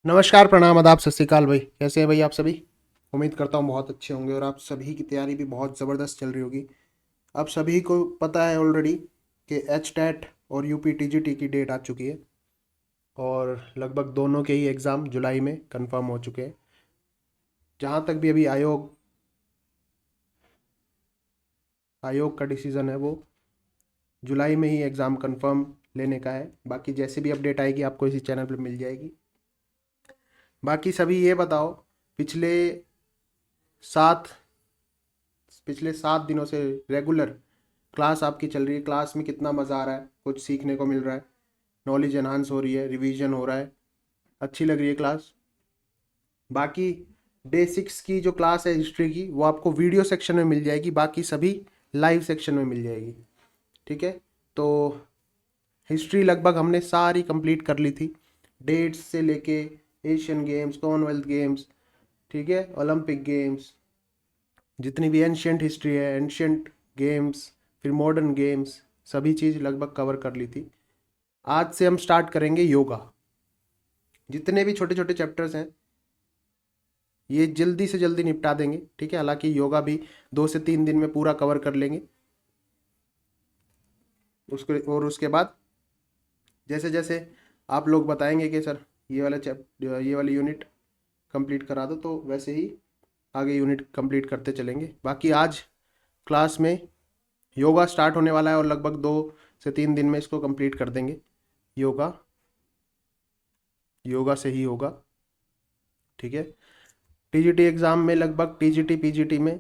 नमस्कार, प्रणाम, आदाब, सत श्री अकाल भाई। कैसे हैं भाई आप सभी? उम्मीद करता हूँ बहुत अच्छे होंगे और आप सभी की तैयारी भी बहुत ज़बरदस्त चल रही होगी। आप सभी को पता है ऑलरेडी कि एच टेट और यूपी टीजीटी की डेट आ चुकी है और लगभग दोनों के ही एग्ज़ाम जुलाई में कंफर्म हो चुके हैं। जहाँ तक भी अभी आयोग का डिसीज़न है वो जुलाई में ही एग्ज़ाम कंफर्म लेने का है। बाकी जैसे भी अपडेट आएगी आपको इसी चैनल पर मिल जाएगी। बाकी सभी ये बताओ, पिछले सात पिछले 7 दिनों से रेगुलर क्लास आपकी चल रही है। क्लास में कितना मज़ा आ रहा है? कुछ सीखने को मिल रहा है? नॉलेज एनहांस हो रही है? रिवीजन हो रहा है? अच्छी लग रही है क्लास? बाकी डे 6 की जो क्लास है हिस्ट्री की, वो आपको वीडियो सेक्शन में मिल जाएगी, बाकी सभी लाइव सेक्शन में मिल जाएगी। ठीक है, तो हिस्ट्री लगभग हमने सारी कंप्लीट कर ली थी, डेट्स से लेके एशियन गेम्स, कॉमनवेल्थ गेम्स, ठीक है, ओलंपिक गेम्स, जितनी भी एंशियंट हिस्ट्री है, एंशियंट गेम्स, फिर मॉडर्न गेम्स, सभी चीज़ लगभग कवर कर ली थी। आज से हम स्टार्ट करेंगे योगा। जितने भी छोटे छोटे चैप्टर्स हैं ये जल्दी से जल्दी निपटा देंगे। ठीक है, हालांकि योगा भी 2 से 3 दिन में पूरा कवर कर लेंगे। उसके बाद जैसे जैसे आप लोग बताएंगे कि सर ये वाली यूनिट कंप्लीट करा दो, तो वैसे ही आगे यूनिट कंप्लीट करते चलेंगे। बाकी आज क्लास में योगा स्टार्ट होने वाला है और लगभग 2 से 3 दिन में इसको कंप्लीट कर देंगे। योगा योगा से ही होगा। ठीक है, टीजीटी एग्ज़ाम में लगभग टीजीटी पीजीटी में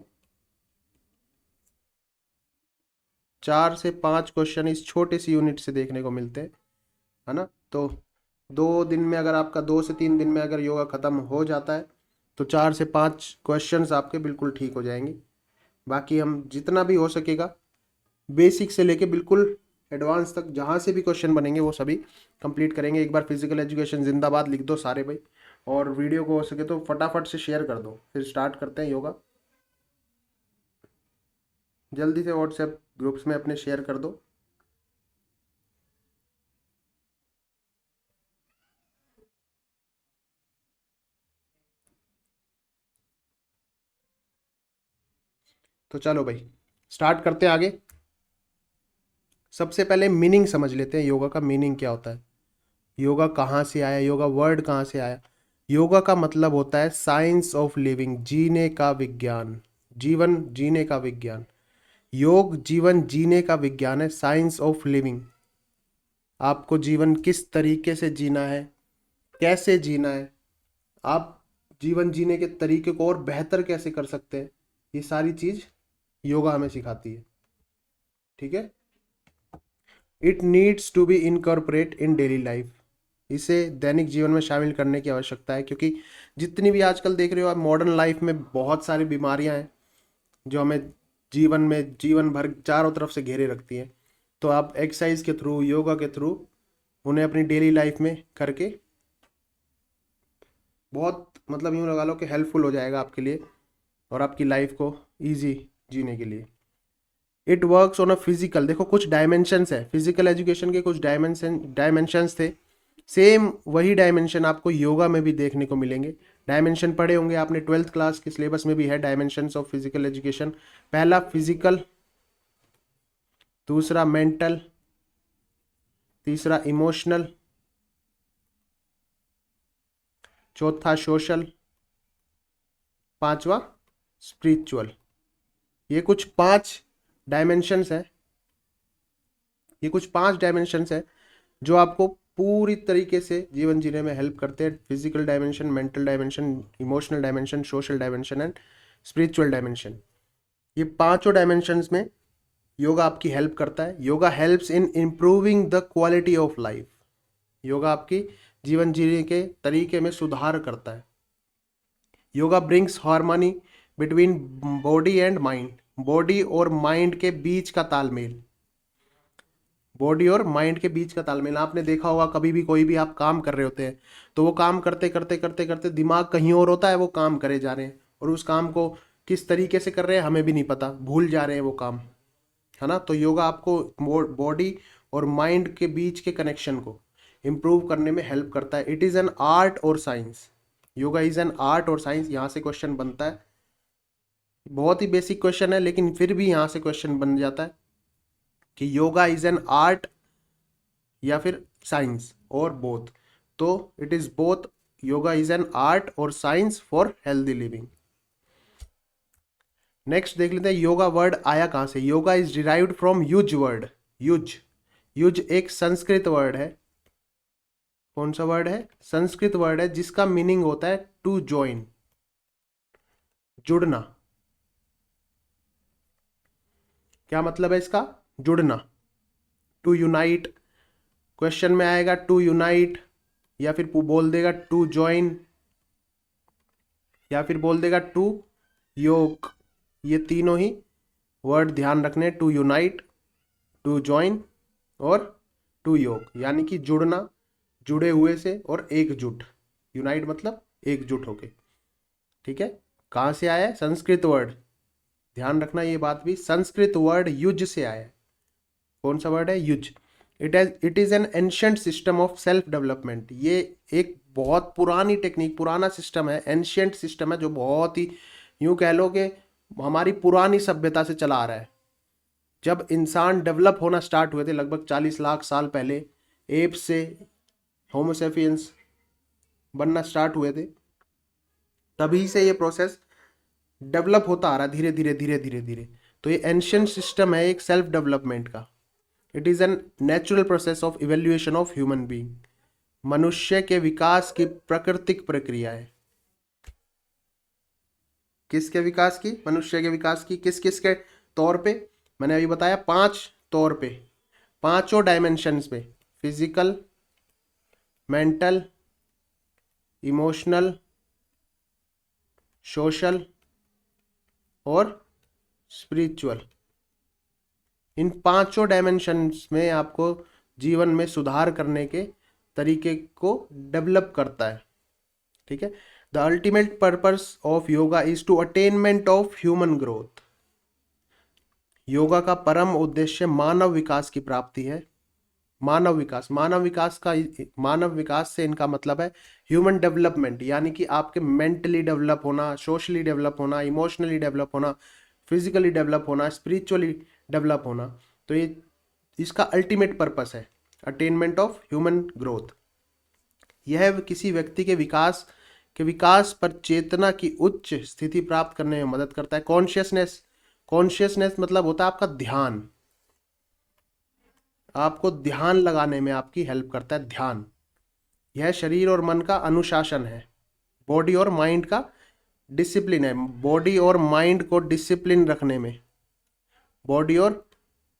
4 से 5 क्वेश्चन इस छोटे सी यूनिट से देखने को मिलते हैं, है ना। तो 2 दिन में अगर आपका 2 से 3 दिन में अगर योगा ख़त्म हो जाता है तो 4 से 5 क्वेश्चंस आपके बिल्कुल ठीक हो जाएंगे। बाकी हम जितना भी हो सकेगा बेसिक से लेके बिल्कुल एडवांस तक जहाँ से भी क्वेश्चन बनेंगे वो सभी कंप्लीट करेंगे। एक बार फिजिकल एजुकेशन जिंदाबाद लिख दो सारे भाई, और वीडियो को हो सके तो फटाफट से शेयर कर दो। फिर स्टार्ट करते हैं योगा। जल्दी से व्हाट्सएप ग्रुप्स में अपने शेयर कर दो। तो चलो भाई स्टार्ट करते हैं आगे। सबसे पहले मीनिंग समझ लेते हैं, योगा का मीनिंग क्या होता है, योगा कहाँ से आया, योगा वर्ड कहाँ से आया। योगा का मतलब होता है साइंस ऑफ लिविंग, जीने का विज्ञान, जीवन जीने का विज्ञान। योग जीवन जीने का विज्ञान है, साइंस ऑफ लिविंग। आपको जीवन किस तरीके से जीना है, कैसे जीना है, आप जीवन जीने के तरीके को और बेहतर कैसे कर सकते हैं, ये सारी चीज़ योगा हमें सिखाती है। ठीक है, it needs to be incorporate in daily life. इसे दैनिक जीवन में शामिल करने की आवश्यकता है, क्योंकि जितनी भी आजकल देख रहे हो आप मॉडर्न लाइफ में बहुत सारी बीमारियां हैं जो हमें जीवन भर चारों तरफ से घेरे रखती हैं। तो आप एक्सरसाइज के थ्रू, योगा के थ्रू उन्हें अपनी डेली लाइफ में करके बहुत, मतलब यूँ लगा लो कि हेल्पफुल हो जाएगा आपके लिए और आपकी लाइफ को ईजी जीने के लिए। It works on a physical, देखो कुछ डायमेंशंस है, फिजिकल एजुकेशन के कुछ डायमेंशंस थे, सेम वही डायमेंशन आपको योगा में भी देखने को मिलेंगे। डायमेंशन पढ़े होंगे आपने, 12th क्लास के सिलेबस में भी है डायमेंशंस ऑफ फिजिकल एजुकेशन। पहला फिजिकल, दूसरा मेंटल, तीसरा इमोशनल, चौथा सोशल, पांचवा स्पिरिचुअल। ये कुछ पांच डायमेंशंस हैं, ये कुछ 5 डायमेंशंस हैं जो आपको पूरी तरीके से जीवन जीने में हेल्प करते हैं। Physical dimension, mental dimension, emotional dimension, social dimension and spiritual dimension. ये पांचों डायमेंशंस में योगा आपकी हेल्प करता है। Yoga helps in improving the quality of life. Yoga आपकी जीवन जीने के तरीके में सुधार करता है। Yoga brings harmony between body and mind, body और माइंड के बीच का तालमेल, बॉडी और माइंड के बीच का तालमेल। आपने देखा होगा कभी भी कोई भी आप काम कर रहे होते हैं तो वो काम करते करते करते करते दिमाग कहीं और होता है, वो काम करे जा रहे हैं और उस काम को किस तरीके से कर रहे हैं हमें भी नहीं पता, भूल जा रहे हैं वो काम, है ना। तो योगा आपको बॉडी और माइंड के बीच के कनेक्शन को इम्प्रूव करने में हेल्प करता है। इट इज़ एन आर्ट और science, yoga is an art और साइंस, यहाँ से क्वेश्चन बनता है। बहुत ही बेसिक क्वेश्चन है लेकिन फिर भी यहाँ से क्वेश्चन बन जाता है कि योगा इज़ एन आर्ट या फिर साइंस और बोथ। तो it is both, yoga is an art और science for healthy living. Next देख लेते हैं योगा वर्ड आया कहाँ से। Yoga is derived from yuj word. Yuj, yuj एक संस्कृत वर्ड है। कौन सा वर्ड है? संस्कृत वर्ड है जिसका मीनिंग होता है टू ज्वाइन, जुड़ना। क्या मतलब है इसका? जुड़ना, टू यूनाइट। क्वेश्चन में आएगा टू यूनाइट, या फिर बोल देगा टू ज्वाइन, या फिर बोल देगा टू योग। ये तीनों ही वर्ड ध्यान रखने, टू यूनाइट, टू ज्वाइन और टू योग, यानी कि जुड़ना, जुड़े हुए से, और एकजुट। यूनाइट मतलब एकजुट होके। ठीक है, कहाँ से आया है? संस्कृत वर्ड, ध्यान रखना ये बात भी, संस्कृत वर्ड युज से आया है। कौन सा वर्ड है? Use. It is an ancient system of self development. ये एक बहुत पुरानी टेक्निक, पुराना सिस्टम है, एंशिएंट सिस्टम है, जो बहुत ही यूं कह लो कि हमारी पुरानी सभ्यता से चला आ रहा है। जब इंसान डेवलप होना स्टार्ट हुए थे लगभग 40 लाख साल पहले, एप से होमोसेपियंस बनना स्टार्ट हुए थे, तभी से ये प्रोसेस डेवलप होता आ रहा है धीरे धीरे धीरे धीरे धीरे। तो ये एंशिएंट सिस्टम है एक सेल्फ डेवलपमेंट का। It is an natural process of evaluation of human being. मनुष्य के विकास की प्राकृतिक प्रक्रिया है। किसके विकास की? मनुष्य के विकास की। किस किस के तौर पे? मैंने अभी बताया 5 तौर पे, पांचों डायमेंशंस पे, फिजिकल, मेंटल, इमोशनल, सोशल और स्पिरिचुअल। इन पांचों डायमेंशंस में आपको जीवन में सुधार करने के तरीके को डेवलप करता है। ठीक है, the ultimate purpose of yoga is to attainment of human growth. Yoga का परम उद्देश्य मानव विकास की प्राप्ति है। मानव विकास, मानव विकास से इनका मतलब है ह्यूमन डेवलपमेंट, यानी कि आपके मेंटली डेवलप होना, सोशली डेवलप होना, इमोशनली डेवलप होना, फिजिकली डेवलप होना, स्पिरिचुअली डेवलप होना। तो ये इसका अल्टीमेट पर्पस है, अटेनमेंट ऑफ ह्यूमन ग्रोथ। यह किसी व्यक्ति के विकास पर चेतना की उच्च स्थिति प्राप्त करने में मदद करता है। कॉन्शियसनेस, कॉन्शियसनेस मतलब होता है आपका ध्यान, आपको ध्यान लगाने में आपकी हेल्प करता है। ध्यान, यह शरीर और मन का अनुशासन है, बॉडी और माइंड का डिसिप्लिन है। बॉडी और माइंड को डिसिप्लिन रखने में, बॉडी और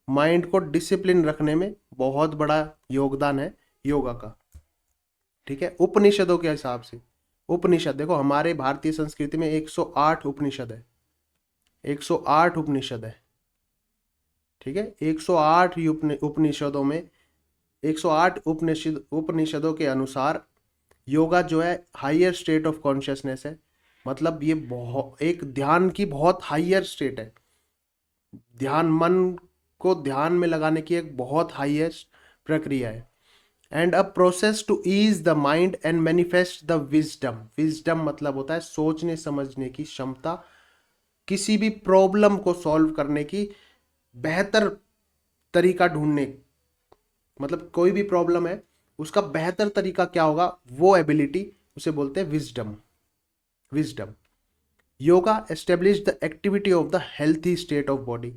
माइंड को डिसिप्लिन रखने में बहुत बड़ा योगदान है योगा का। ठीक है, उपनिषदों के हिसाब से, उपनिषद देखो हमारे भारतीय संस्कृति में 108 उपनिषद है, 108 उपनिषद है। ठीक है, 108 उपनिषदों में 108 उपनिषदों के अनुसार योगा जो है हायर स्टेट ऑफ कॉन्शियसनेस है। मतलब ये बहुत एक ध्यान की बहुत हायर स्टेट है। ध्यान, मन को ध्यान में लगाने की एक बहुत हाईएस्ट प्रक्रिया है। And a process to ease the mind and manifest the wisdom. Wisdom मतलब होता है सोचने समझने की क्षमता, किसी भी प्रॉब्लम को सॉल्व करने की बेहतर तरीका ढूंढने, मतलब कोई भी प्रॉब्लम है उसका बेहतर तरीका क्या होगा, वो एबिलिटी उसे बोलते हैं wisdom. Wisdom. Yoga establish the activity of the healthy state of body.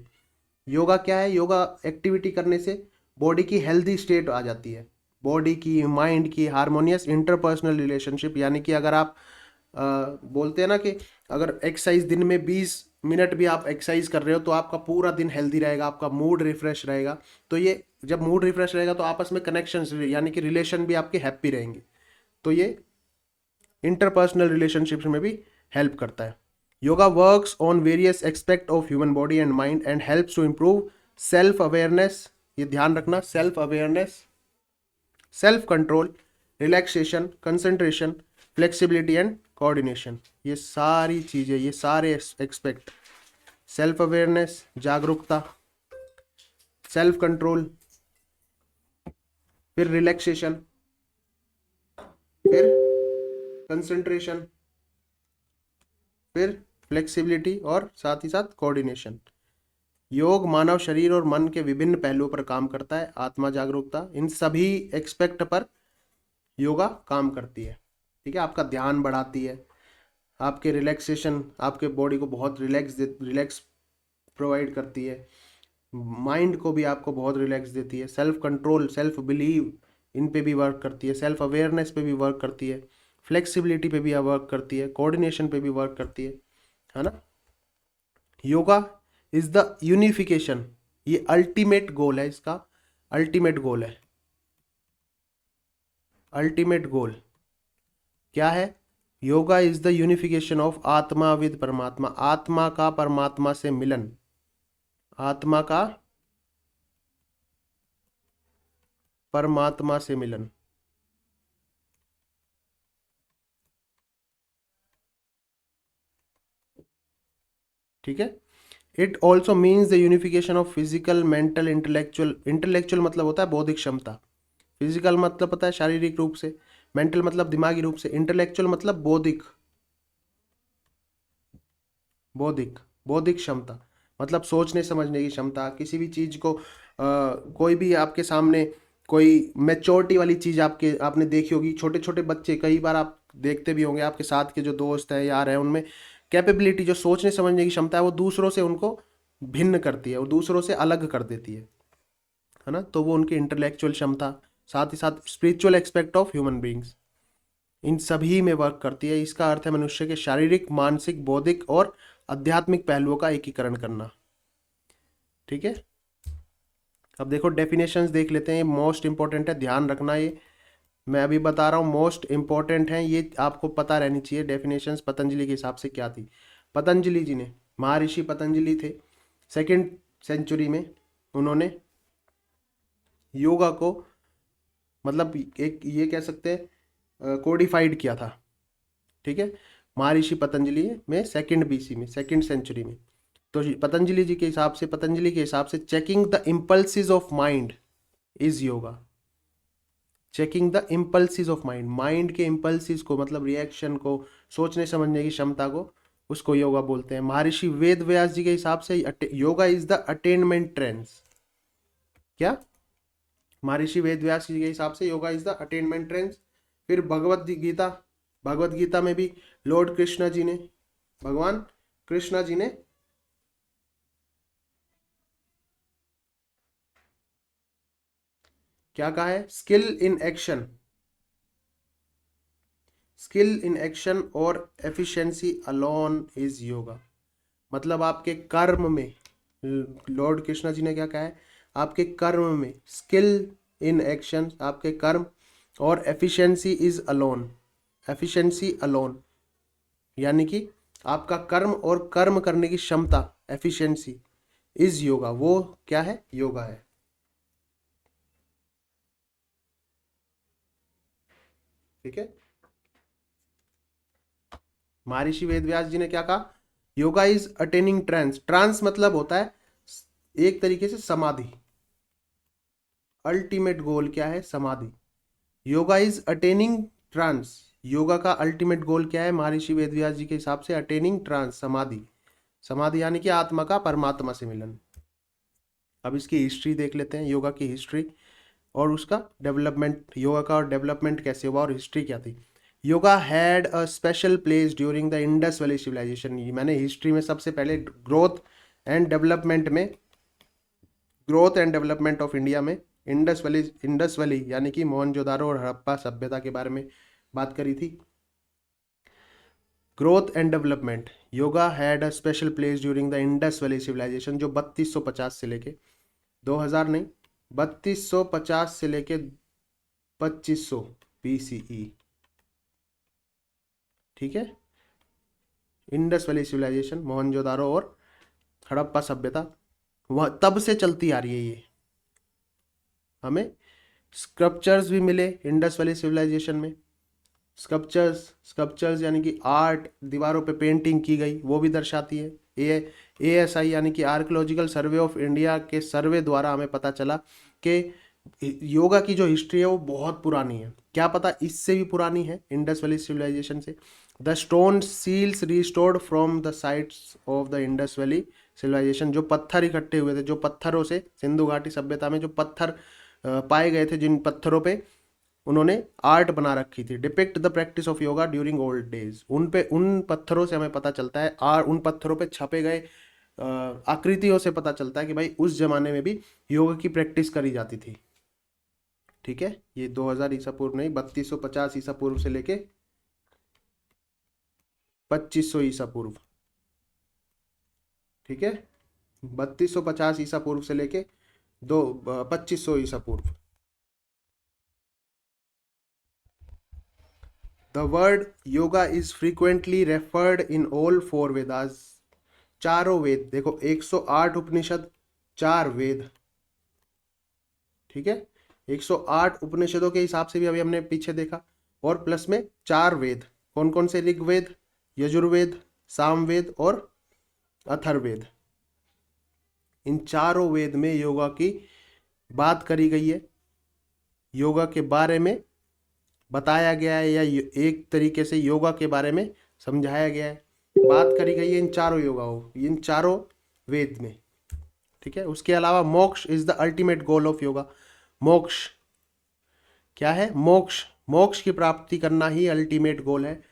Yoga क्या है? योगा एक्टिविटी करने से बॉडी की हेल्थी स्टेट आ जाती है, बॉडी की, माइंड की हार्मोनियस इंटरपर्सनल रिलेशनशिप। यानी कि अगर आप बोलते हैं ना कि अगर एक्सरसाइज दिन में 20 मिनट भी आप एक्सरसाइज कर रहे हो तो आपका पूरा दिन हेल्दी रहेगा, आपका मूड रिफ्रेश रहेगा। तो ये जब मूड रिफ्रेश रहेगा तो आपस में कनेक्शन यानी कि रिलेशन भी आपके हैप्पी रहेंगे। तो ये इंटरपर्सनल रिलेशनशिप्स में भी हेल्प करता है। Yoga works on various aspect of human body and mind and helps to improve self awareness. ये ध्यान रखना, self awareness, self control, relaxation, concentration, flexibility and coordination. ये सारी चीज़ें, ये सारे एक्सपेक्ट, सेल्फ अवेयरनेस, जागरूकता, सेल्फ कंट्रोल, फिर रिलैक्सेशन, फिर कंसंट्रेशन, फिर फ्लेक्सिबिलिटी और साथ ही साथ कोऑर्डिनेशन। योग मानव शरीर और मन के विभिन्न पहलुओं पर काम करता है। आत्मा, जागरूकता, इन सभी एक्सपेक्ट पर योगा काम करती है। ठीक है, आपका ध्यान बढ़ाती है, आपके रिलैक्सेशन, आपके बॉडी को बहुत रिलैक्स प्रोवाइड करती है, माइंड को भी आपको बहुत रिलैक्स देती है, सेल्फ कंट्रोल, सेल्फ बिलीव, इन पे भी वर्क करती है, सेल्फ अवेयरनेस पे भी वर्क करती है, फ्लेक्सिबिलिटी पे भी वर्क करती है, कोऑर्डिनेशन पे भी वर्क करती है ना। योगा इज द यूनिफिकेशन, ये अल्टीमेट गोल है, इसका अल्टीमेट गोल है। अल्टीमेट गोल क्या है? Yoga is the unification of आत्मा विद परमात्मा, आत्मा का परमात्मा से मिलन, आत्मा का परमात्मा से मिलन। ठीक है, it also means the unification of physical, mental, intellectual. Intellectual मतलब होता है बौद्धिक क्षमता, फिजिकल मतलब पता है शारीरिक रूप से, मेंटल मतलब दिमागी रूप से, इंटेलेक्चुअल मतलब बौद्धिक, बौद्धिक बौद्धिक क्षमता मतलब सोचने समझने की क्षमता, किसी भी चीज को कोई भी आपके सामने कोई मैच्योरिटी वाली चीज आपने देखी होगी, छोटे छोटे बच्चे, कई बार आप देखते भी होंगे, आपके साथ के जो दोस्त हैं, यार हैं, उनमें कैपेबिलिटी, जो सोचने समझने की क्षमता है, वो दूसरों से उनको भिन्न करती है और दूसरों से अलग कर देती है ना। तो वो उनकी इंटेलेक्चुअल क्षमता, साथ ही साथ spiritual aspect of human beings, इन सभी में वर्क करती है। इसका अर्थ है मनुष्य के शारीरिक, मानसिक, बौद्धिक और आध्यात्मिक पहलुओं का एकीकरण करना। ठीक है, अब देखो डेफिनेशंस देख लेते हैं, ये मोस्ट इंपॉर्टेंट है, ध्यान रखना, ये मैं अभी बता रहा हूँ मोस्ट इंपॉर्टेंट है, ये आपको पता रहनी चाहिए डेफिनेशंस पतंजलि के हिसाब से क्या थी। पतंजलि जी ने, महर्षि पतंजलि थे, 2nd सेंचुरी में उन्होंने योगा को मतलब एक ये कह सकते हैं कोडिफाइड किया था। ठीक है, महर्षि पतंजलि में 2nd BC में, 2nd सेंचुरी में। तो पतंजलि जी के हिसाब से, पतंजलि के हिसाब से checking the impulses of mind is yoga. Checking the impulses of mind, mind के इम्पल्सिस को मतलब रिएक्शन को, सोचने समझने की क्षमता को, उसको योगा बोलते हैं। महर्षि वेद व्यास जी के हिसाब से yoga is the attainment trance. क्या? महर्षि वेद व्यास जी के हिसाब से yoga is the attainment trance. फिर भगवत गीता, भगवत गीता में भी लॉर्ड कृष्णा जी ने, भगवान कृष्णा जी ने क्या कहा है? Skill in action, skill in action और एफिशिएंसी अलोन इज योगा। मतलब आपके कर्म में, लॉर्ड कृष्णा जी ने क्या कहा है? आपके कर्म में स्किल इन एक्शन, आपके कर्म, और efficiency is alone, efficiency alone यानी कि आपका कर्म और कर्म करने की क्षमता, एफिशिएंसी इज योगा, वो क्या है? योगा है। ठीक है, महर्षि वेदव्यास जी ने क्या कहा? Yoga is attaining trance, trance मतलब होता है एक तरीके से समाधि, अल्टीमेट गोल क्या है? समाधि। Yoga is attaining trance, yoga का अल्टीमेट गोल क्या है महर्षि वेदव्यास जी के हिसाब से? अटेनिंग ट्रांस, समाधि, समाधि यानी कि आत्मा का परमात्मा से मिलन। अब इसकी हिस्ट्री देख लेते हैं, योगा की हिस्ट्री और उसका डेवलपमेंट, योगा का और डेवलपमेंट कैसे हुआ और हिस्ट्री क्या थी। Yoga had a special place during the Indus valley civilization. मैंने हिस्ट्री में सबसे पहले ग्रोथ एंड डेवलपमेंट में, growth and development of India में इंडस वैली यानी कि मोहनजोदारो और हड़प्पा सभ्यता के बारे में बात करी थी। Growth and development, yoga had a special place during the Indus valley civilization, जो 3250 से लेके 2000 नहीं, 3250 से लेके 2500 BCE। ठीक है, इंडस वैली सिविलाइजेशन, मोहनजोदारो और हड़प्पा सभ्यता, वह तब से चलती आ रही है। ये हमें स्कल्पचर्स भी मिले इंडस वैली सिविलाइजेशन में, स्कल्पचर्स यानी कि आर्ट, दीवारों पे पेंटिंग की गई, वो भी दर्शाती है। ASI यानी कि आर्कियोलॉजिकल सर्वे ऑफ इंडिया के सर्वे द्वारा हमें पता चला कि योगा की जो हिस्ट्री है वो बहुत पुरानी है। क्या पता इससे भी पुरानी है, इंडस वैली सिविलाइजेशन से। The stone seals restored from the sites of the Indus valley civilization, जो पत्थर इकट्ठे हुए थे, जो पत्थरों से सिंधु घाटी सभ्यता में जो पत्थर पाए गए थे, जिन पत्थरों पे उन्होंने आर्ट बना रखी थी। Depict the practice of yoga during old days, उन पे, उन पत्थरों से हमें पता चलता है, और उन पत्थरों पे छपे गए आकृतियों से पता चलता है कि भाई उस जमाने में भी योगा की प्रैक्टिस करी जाती थी। ठीक है, ये 2000 ईसा पूर्व नहीं, 3250 ईसा पूर्व से लेके 2500 ईसा पूर्व। ठीक है, 3250 ईसा पूर्व से लेके 2500 ईसा पूर्व। The word yoga is frequently referred in all 4 Vedas, चारों वेद, देखो 108 उपनिषद, 4 वेद। ठीक है, 108 उपनिषदों के हिसाब से भी अभी हमने पीछे देखा, और प्लस में 4 वेद, कौन कौन से? ऋग्वेद, यजुर्वेद, सामवेद और अथर्ववेद। इन चारों वेद में योगा की बात करी गई है, योगा के बारे में बताया गया है, या एक तरीके से योगा के बारे में समझाया गया है, बात करी गई है इन चारों योगाओं, इन चारों वेद में। ठीक है, उसके अलावा मोक्ष is the ultimate goal of yoga. मोक्ष क्या है? मोक्ष, मोक्ष की प्राप्ति करना ही अल्टीमेट गोल है,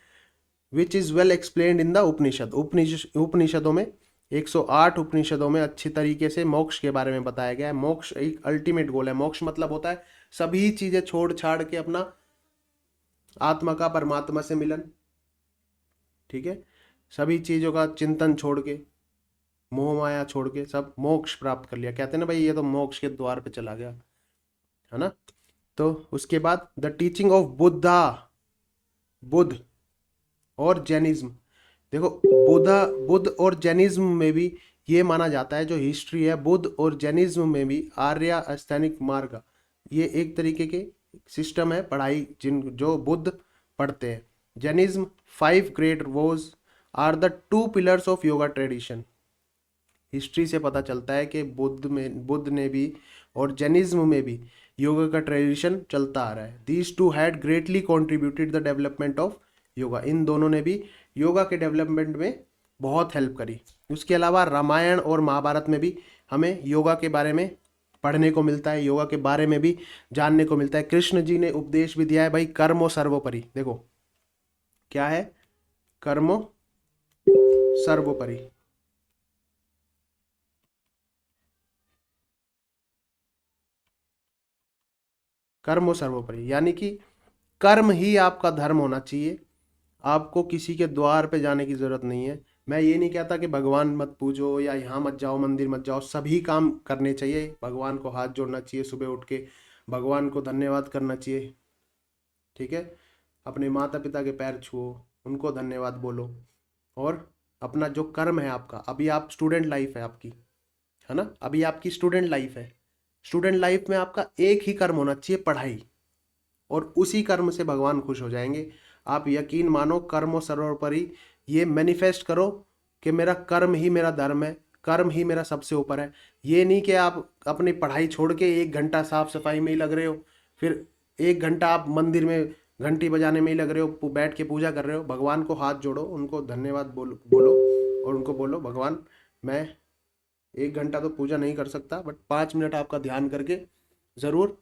which is well explained in the Upanishad. उपनिषदों में 108 उपनिषदों में अच्छी तरीके से मोक्ष के बारे में बताया गया है। मोक्ष एक अल्टीमेट गोल है। मोक्ष मतलब होता है सभी चीजें छोड़ छाड़ के अपना आत्मा का परमात्मा से मिलन। ठीक है, सभी चीजों का चिंतन छोड़ के, मोह माया छोड़ के सब मोक्ष प्राप्त कर लिया। कहते हैं ना भाई, ये तो मोक्ष के द्वार पे चला गया, है ना। तो उसके बाद the teaching of Buddha, Buddha और जैनिज्म। देखो, बुद्ध और जैनिज्म में भी ये माना जाता है, जो हिस्ट्री है, बुद्ध और जैनिज्म में भी आर्य अस्थैनिक मार्ग, ये एक तरीके के सिस्टम है पढ़ाई जो बुद्ध पढ़ते हैं। Jainism 5 great vows are the 2 pillars of yoga tradition. History से पता चलता है कि बुद्ध ने भी और जैनिज्म में भी योगा का ट्रेडिशन चलता आ रहा है। These two had greatly contributed the development of yoga, इन दोनों ने भी योगा के डेवलपमेंट में बहुत हेल्प करी। उसके अलावा रामायण और महाभारत में भी हमें योगा के बारे में पढ़ने को मिलता है, योगा के बारे में भी जानने को मिलता है। कृष्ण जी ने उपदेश भी दिया है भाई, कर्मो सर्वोपरि। देखो क्या है? कर्मो सर्वोपरि। कर्मो सर्वोपरि यानी कि कर्म ही आपका धर्म होना चाहिए, आपको किसी के द्वार पे जाने की जरूरत नहीं है। मैं ये नहीं कहता कि भगवान मत पूजो या यहाँ मत जाओ, मंदिर मत जाओ, सभी काम करने चाहिए। भगवान को हाथ जोड़ना चाहिए, सुबह उठ के भगवान को धन्यवाद करना चाहिए। ठीक है, अपने माता पिता के पैर छुओ, उनको धन्यवाद बोलो, और अपना जो कर्म है आपका, अभी आप स्टूडेंट लाइफ है आपकी, है ना, अभी आपकी स्टूडेंट लाइफ है। स्टूडेंट लाइफ में आपका एक ही कर्म होना चाहिए, पढ़ाई, और उसी कर्म से भगवान खुश हो जाएंगे। आप यकीन मानो, कर्मो सर्वोपरि, ये मैनिफेस्ट करो कि मेरा कर्म ही मेरा धर्म है, कर्म ही मेरा सबसे ऊपर है। ये नहीं कि आप अपनी पढ़ाई छोड़ के 1 घंटा साफ सफाई में ही लग रहे हो, फिर 1 घंटा आप मंदिर में घंटी बजाने में ही लग रहे हो, बैठ के पूजा कर रहे हो। भगवान को हाथ जोड़ो, उनको धन्यवाद बोलो और उनको बोलो, भगवान मैं 1 घंटा तो पूजा नहीं कर सकता, बट 5 मिनट आपका ध्यान करके ज़रूर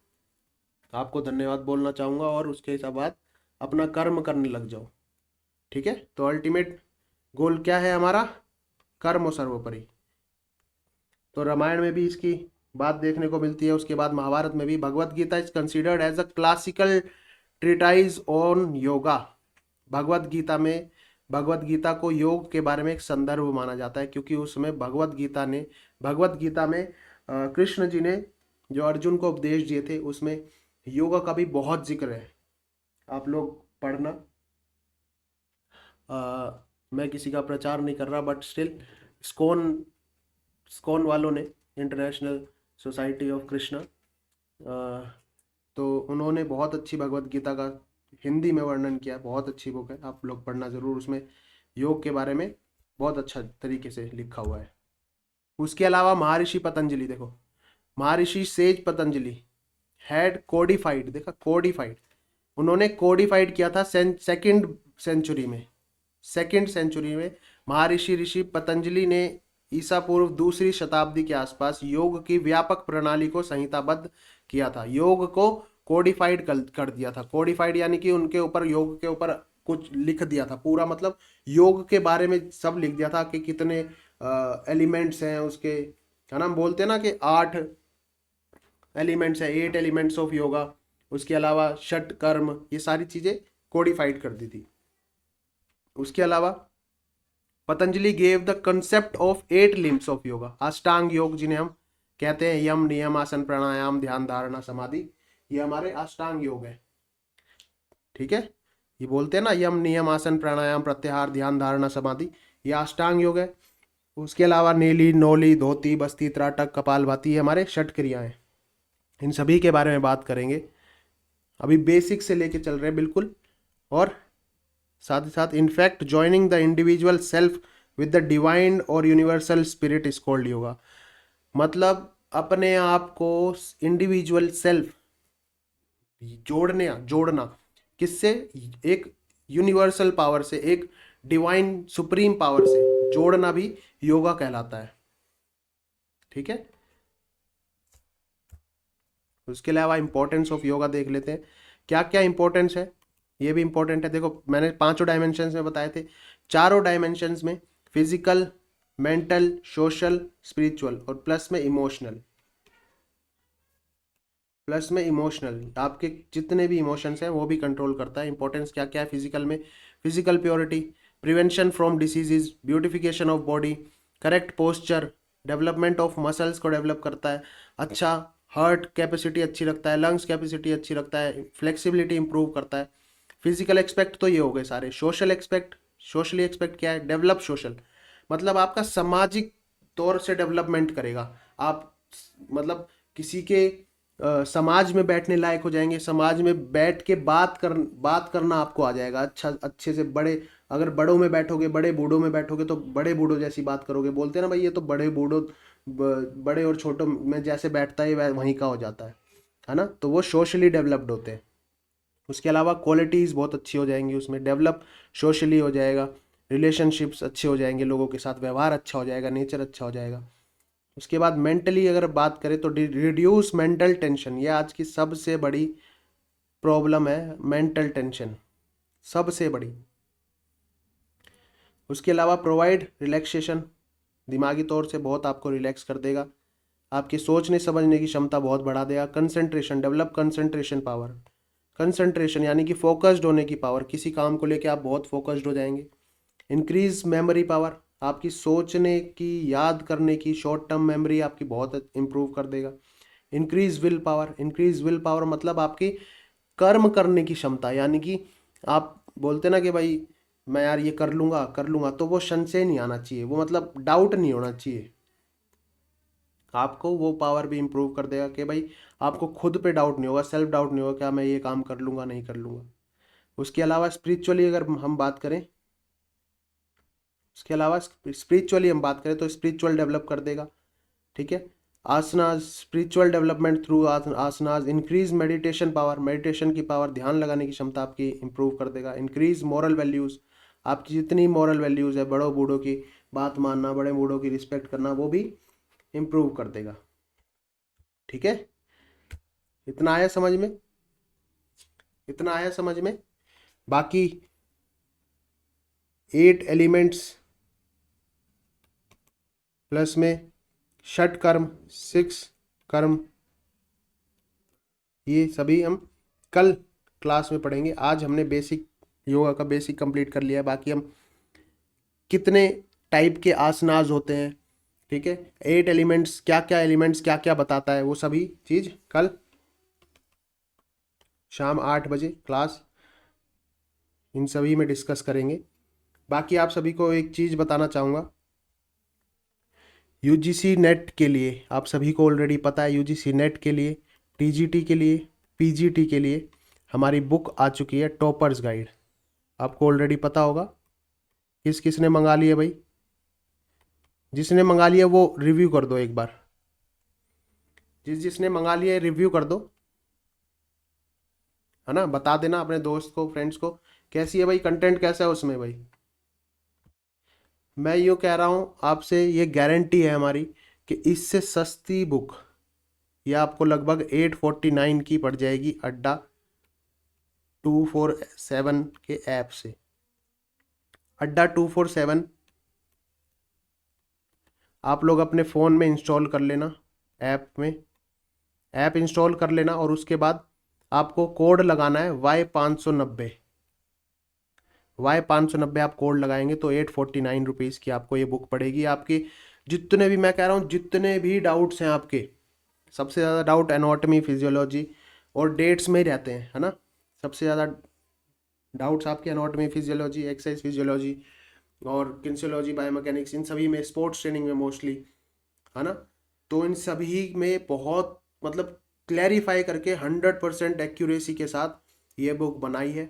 आपको धन्यवाद बोलना चाहूँगा, और उसके बाद अपना कर्म करने लग जाओ। ठीक है, तो अल्टीमेट गोल क्या है हमारा? कर्म सर्वोपरि। तो रामायण में भी इसकी बात देखने को मिलती है। उसके बाद महाभारत में भी। Bhagavad Gita is considered as a classical treatise on yoga. Bhagavad Gita को योग के बारे में एक संदर्भ माना जाता है, क्योंकि उसमें भगवत गीता में कृष्ण जी ने जो अर्जुन को उपदेश दिए थे, उसमें योगा का भी बहुत जिक्र है। आप लोग पढ़ना, मैं किसी का प्रचार नहीं कर रहा, बट स्टिल स्कॉन वालों ने, इंटरनेशनल सोसाइटी ऑफ कृष्णा, तो उन्होंने बहुत अच्छी भगवत गीता का हिंदी में वर्णन किया। बहुत अच्छी बुक है, आप लोग पढ़ना ज़रूर। उसमें योग के बारे में बहुत अच्छा तरीके से लिखा हुआ है। उसके अलावा महर्षि पतंजलि, देखो महर्षि सेज पतंजलि हैड कोडिफाइड, देखा कोडिफाइड, उन्होंने कोडिफाइड किया था सेकंड सेंचुरी में महर्षि ऋषि पतंजलि ने ईसा पूर्व दूसरी शताब्दी के आसपास योग की व्यापक प्रणाली को संहिताबद्ध किया था। योग को कोडिफाइड कर दिया था। कोडिफाइड यानी कि उनके ऊपर, योग के ऊपर कुछ लिख दिया था पूरा, मतलब योग के बारे में सब लिख दिया था कि कितने एलिमेंट्स हैं उसके, है ना। हम बोलते हैं ना कि 8 एलिमेंट्स है, 8 एलिमेंट्स ऑफ योगा। उसके अलावा षट कर्म, ये सारी चीजें कोडिफाइड कर दी थी। उसके अलावा Patanjali gave the concept of 8 limbs of yoga, अष्टांग योग जिन्हें हम कहते हैं, यम नियम आसन प्राणायाम ध्यान धारणा समाधि, ये हमारे अष्टांग योग है। ठीक है, ये बोलते हैं ना यम नियम आसन प्राणायाम प्रत्याहार ध्यान धारणा समाधि, ये अष्टांग योग है। उसके अलावा नीली नौली धोती बस्ती त्राटक कपालभाति, ये हमारे षट क्रियाएं। इन सभी के बारे में बात करेंगे, अभी बेसिक से लेके चल रहे हैं बिल्कुल। और साथ ही साथ in fact joining the individual self with the divine और universal spirit is called yoga. मतलब अपने आप को इंडिविजुअल सेल्फ जोड़ना किससे, एक यूनिवर्सल पावर से, एक डिवाइन सुप्रीम पावर से जोड़ना भी योगा कहलाता है। ठीक है, उसके अलावा इंपॉर्टेंस ऑफ योगा देख लेते हैं, क्या क्या इंपॉर्टेंस है। ये भी इंपॉर्टेंट है। देखो मैंने 5 डायमेंशंस में बताए थे, 4 डायमेंशंस में फिजिकल, मेंटल, सोशल, स्पिरिचुअल और प्लस में इमोशनल। आपके जितने भी इमोशंस हैं वो भी कंट्रोल करता है। इंपॉर्टेंस क्या क्या है फिजिकल में, physical purity, prevention from diseases, beautification of body, correct posture, development of muscles को डेवलप करता है, अच्छा हार्ट कैपेसिटी अच्छी रखता है, लंग्स कैपेसिटी अच्छी रखता है, फ्लेक्सिबिलिटी इंप्रूव करता है। फिजिकल एक्सपेक्ट तो ये हो गए सारे। सोशल एक्सपेक्ट, सोशली एक्सपेक्ट क्या है, डेवलप सोशल, मतलब आपका सामाजिक तौर से डेवलपमेंट करेगा। आप मतलब किसी के समाज में बैठने लायक हो जाएंगे, समाज में बैठ के बात करना आपको आ जाएगा अच्छा, अच्छे से। बड़े, अगर बड़ों में बैठोगे, बड़े बूढ़ों में बैठोगे तो बड़े बूढ़ों जैसी बात करोगे। बोलते हैं ना भाई ये तो बड़े बूढ़ों, बड़े और छोटों में जैसे बैठता है वहीं का हो जाता है ना। तो वो सोशली डेवलप्ड होते हैं। उसके अलावा क्वालिटीज़ बहुत अच्छी हो जाएंगी उसमें, डेवलप सोशली हो जाएगा, रिलेशनशिप्स अच्छे हो जाएंगे, लोगों के साथ व्यवहार अच्छा हो जाएगा, नेचर अच्छा हो जाएगा। उसके बाद मेंटली अगर बात करें तो रिड्यूस मेंटल टेंशन, ये आज की सबसे बड़ी प्रॉब्लम है, मेंटल टेंशन सबसे बड़ी। उसके अलावा प्रोवाइड रिलैक्सेशन, दिमागी तौर से बहुत आपको रिलैक्स कर देगा, आपकी सोचने समझने की क्षमता बहुत बढ़ा देगा। Concentration, develop concentration power, concentration यानी कि फोकस्ड होने की पावर, किसी काम को लेके आप बहुत फोकस्ड हो जाएंगे। इंक्रीज मेमोरी पावर, आपकी सोचने की, याद करने की, शॉर्ट टर्म मेमोरी आपकी बहुत इंप्रूव कर देगा। Increase will power, increase will power मतलब आपकी कर्म करने की क्षमता, यानी कि आप बोलते ना कि भाई मैं यार ये कर लूंगा, तो वो संशय नहीं आना चाहिए, वो मतलब डाउट नहीं होना चाहिए। आपको वो पावर भी इंप्रूव कर देगा कि भाई आपको खुद पे डाउट नहीं होगा, सेल्फ डाउट नहीं होगा, क्या मैं ये काम कर लूंगा नहीं कर लूंगा। उसके अलावा स्पिरिचुअली अगर हम बात करें, उसके अलावा स्पिरिचुअली हम बात करें तो स्पिरिचुअल डेवलप कर देगा। ठीक है, asanas, spiritual development through asanas, increase meditation power, meditation की पावर, ध्यान लगाने की क्षमता आपकी इंप्रूव कर देगा। इंक्रीज मॉरल वैल्यूज़, आपकी जितनी मॉरल वैल्यूज़ है, बड़ों बूढ़ों की बात मानना, बड़े बूढ़ों की रिस्पेक्ट करना, वो भी इंप्रूव कर देगा। ठीक है, इतना आया समझ में, इतना आया समझ में। बाकी 8 एलिमेंट्स प्लस में षट कर्म, 6 कर्म, ये सभी हम कल क्लास में पढ़ेंगे। आज हमने बेसिक योगा का बेसिक कंप्लीट कर लिया है। बाकी हम कितने टाइप के आसनाज होते हैं, ठीक है, 8 एलिमेंट्स, क्या क्या बताता है, वो सभी चीज़ कल शाम 8 बजे क्लास इन सभी में डिस्कस करेंगे। बाकी आप सभी को एक चीज़ बताना चाहूँगा, यूजीसी नेट के लिए, आप सभी को ऑलरेडी पता है, यूजीसी नेट के लिए, टीजीटी के लिए, पीजीटी के लिए हमारी बुक आ चुकी है, टॉपर्स गाइड। आपको ऑलरेडी पता होगा। किस किस ने मंगा लिया भाई, जिसने मंगा लिया वो रिव्यू कर दो एक बार, जिसने मंगा लिया रिव्यू कर दो। है ना, बता देना अपने दोस्त को, फ्रेंड्स को, कैसी है भाई, कंटेंट कैसा है उसमें भाई। मैं यूँ कह रहा हूँ आपसे, ये गारंटी है हमारी कि इससे सस्ती बुक ये आपको लगभग 849 की पड़ जाएगी अड्डा 247 के ऐप से। अड्डा 247 आप लोग अपने फ़ोन में इंस्टॉल कर लेना, ऐप इंस्टॉल कर लेना, और उसके बाद आपको कोड लगाना है Y590। Y590 आप कोड लगाएंगे तो 849 रुपीज़ की आपको ये बुक पड़ेगी। आपकी जितने भी, मैं कह रहा हूँ जितने भी डाउट्स हैं आपके, सबसे ज़्यादा डाउट एनाटॉमी फिजियोलॉजी और डेट्स में ही रहते हैं, है ना। सबसे ज़्यादा डाउट्स आपके एनाटॉमी फिजियोलॉजी, एक्सरसाइज फिजियोलॉजी और किनेसियोलॉजी, बायोमैकेनिक्स, इन सभी में, स्पोर्ट्स ट्रेनिंग में मोस्टली, है ना। तो इन सभी में बहुत मतलब क्लैरिफाई करके 100% एक्यूरेसी के साथ ये बुक बनाई है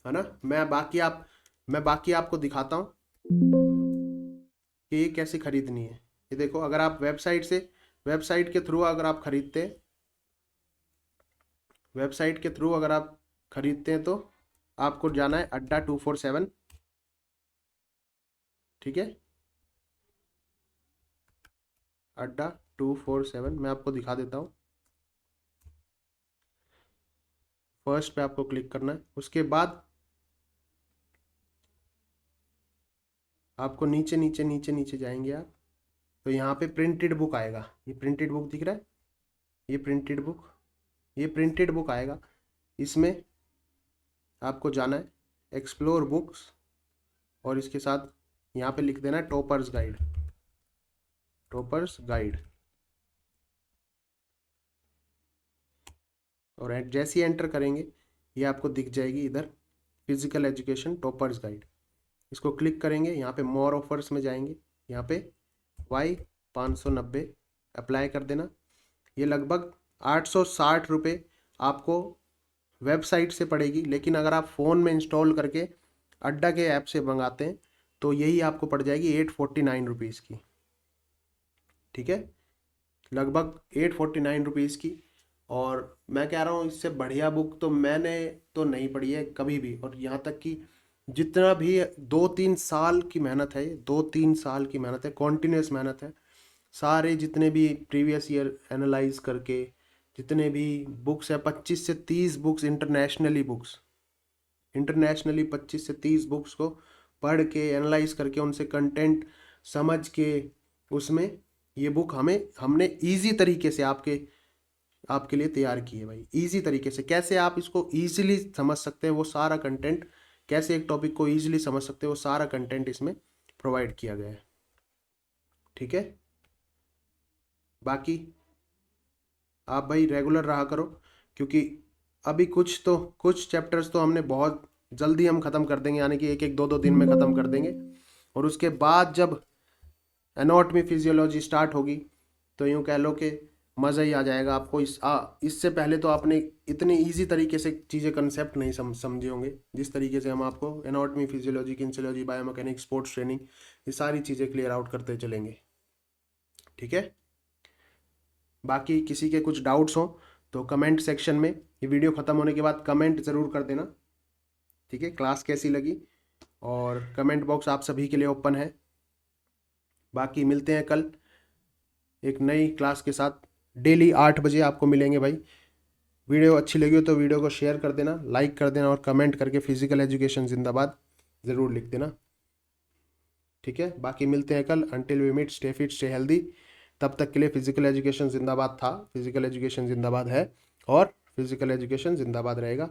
ना। मैं बाकी आपको दिखाता हूँ कि ये कैसे खरीदनी है। ये देखो, अगर आप वेबसाइट के थ्रू अगर आप खरीदते हैं तो आपको जाना है अड्डा 247, ठीक है। अड्डा 247 मैं आपको दिखा देता हूँ। फर्स्ट पे आपको क्लिक करना है, उसके बाद आपको नीचे नीचे नीचे नीचे जाएंगे आप, तो यहाँ पे प्रिंटेड बुक आएगा। ये प्रिंटेड बुक दिख रहा है, ये प्रिंटेड बुक आएगा। इसमें आपको जाना है एक्सप्लोर बुक्स, और इसके साथ यहाँ पे लिख देना है टॉपर्स गाइड, और जैसे ही एंटर करेंगे ये आपको दिख जाएगी इधर, फिजिकल एजुकेशन टॉपर्स गाइड। इसको क्लिक करेंगे, यहाँ पे मोर ऑफर्स में जाएंगे, यहाँ पे Y590 अप्लाई कर देना। ये लगभग 860 आपको वेबसाइट से पड़ेगी, लेकिन अगर आप फ़ोन में इंस्टॉल करके अड्डा के ऐप से मंगाते हैं तो यही आपको पड़ जाएगी 849 की, ठीक है, लगभग 849 की। और मैं कह रहा हूँ इससे बढ़िया बुक तो मैंने तो नहीं पढ़ी है कभी भी, और यहाँ तक कि जितना भी 2-3 साल की मेहनत है, 2-3 साल की मेहनत है, कॉन्टीन्यूस मेहनत है, सारे जितने भी प्रीवियस ईयर एनालाइज करके जितने भी बुक्स है, 25 से 30 बुक्स इंटरनेशनली 25 से 30 बुक्स को पढ़ के एनालाइज करके उनसे कंटेंट समझ के, उसमें ये बुक हमने इजी तरीके से आपके लिए तैयार की है भाई। इजी तरीके से कैसे आप इसको इजीली समझ सकते हैं, वो सारा कंटेंट, कैसे एक टॉपिक को इजीली समझ सकते हैं, वो सारा कंटेंट इसमें प्रोवाइड किया गया है, ठीक है। बाकी आप भाई रेगुलर रहा करो, क्योंकि अभी कुछ चैप्टर्स तो हमने बहुत जल्दी हम ख़त्म कर देंगे, यानी कि 1-1 2-2 दिन में ख़त्म कर देंगे। और उसके बाद जब एनाटॉमी फिजियोलॉजी स्टार्ट होगी तो यूँ कह लो कि मज़ा ही आ जाएगा आपको। इससे पहले तो आपने इतनी इजी तरीके से चीज़ें कंसेप्ट नहीं समझे होंगे, जिस तरीके से हम आपको anatomy physiology, kinesiology, biomechanics, sports training, ये सारी चीज़ें क्लियर आउट करते चलेंगे, ठीक है। बाकी किसी के कुछ डाउट्स हो तो कमेंट सेक्शन में, ये वीडियो ख़त्म होने के बाद कमेंट ज़रूर कर देना, ठीक है। क्लास कैसी लगी, और कमेंट बॉक्स आप सभी के लिए ओपन है। बाकी मिलते हैं कल एक नई क्लास के साथ, डेली 8 बजे आपको मिलेंगे भाई। वीडियो अच्छी लगी हो तो वीडियो को शेयर कर देना, लाइक कर देना, और कमेंट करके फिजिकल एजुकेशन जिंदाबाद ज़रूर लिख देना, ठीक है। बाकी मिलते हैं कल। Until we meet, stay fit, stay healthy. तब तक के लिए फिजिकल एजुकेशन जिंदाबाद था, फिजिकल एजुकेशन जिंदाबाद है, और फिजिकल एजुकेशन जिंदाबाद रहेगा।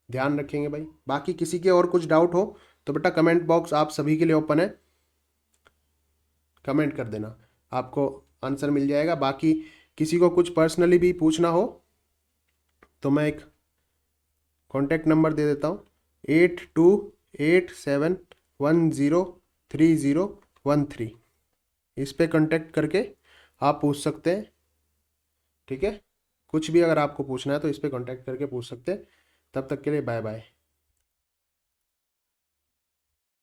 ध्यान रखेंगे भाई। बाकी किसी के और कुछ डाउट हो तो बेटा कमेंट बॉक्स आप सभी के लिए ओपन है, कमेंट कर देना, आपको आंसर मिल जाएगा। बाकी किसी को कुछ पर्सनली भी पूछना हो तो मैं एक कॉन्टैक्ट नंबर दे देता हूँ, 8287103013। इस पे कांटेक्ट करके आप पूछ सकते हैं, ठीक है। कुछ भी अगर आपको पूछना है तो इस पे कांटेक्ट करके पूछ सकते हैं। तब तक के लिए बाय बाय।